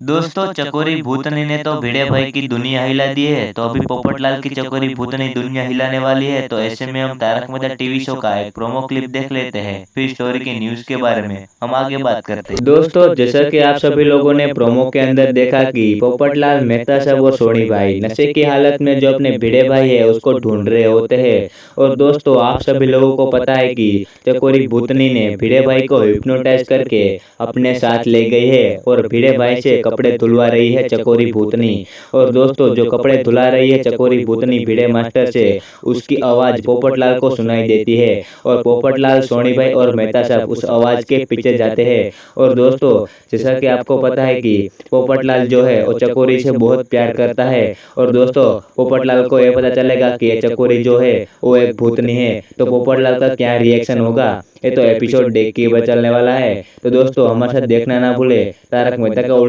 दोस्तों, चकोरी भूतनी ने तो भिड़े भाई की दुनिया हिला दी है। तो अभी पोपटलाल की चकोरी भूतनी दुनिया हिलाने वाली है। तो ऐसे में हम तारक मेहता टीवी शो का एक प्रोमो क्लिप देख लेते हैं, फिर स्टोरी की न्यूज़ के बारे में हम आगे बात करते हैं। दोस्तों, जैसा कि आप सभी लोगों ने प्रोमो के अंदर देखा कि पोपटलाल, मेहता साहब और सोनी भाई नशे की हालत में जो अपने भिड़े भाई है उसको ढूंढ रहे होते हैं। और दोस्तों, आप सभी लोगों को पता है कि चकोरी भूतनी ने भिड़े भाई को हिप्नोटाइज करके अपने साथ ले गई है और भिड़े भाई से कपड़े धुलवा रही है चकोरी भूतनी। और दोस्तों, जो कपड़े धुला रही है चकोरी भूतनी भिड़े मास्टर से, उसकी आवाज़ पोपटलाल को सुनाई देती है। और पोपटलाल, सोनी भाई और मेहता साहब उस आवाज़ के पीछे जाते हैं। और दोस्तों, जैसा कि आपको पता है कि पोपटलाल जो है वो चकोरी से बहुत प्यार करता है। और दोस्तों, पोपटलाल को ये पता चलेगा कि ये चकोरी जो है वो एक भूतनी है, तो पोपटलाल का क्या रिएक्शन होगा, ये तो एपिसोड देख के ही पता चलने वाला है। तो दोस्तों, हमारे साथ देखना ना भूले तारक मेहता का उल्टा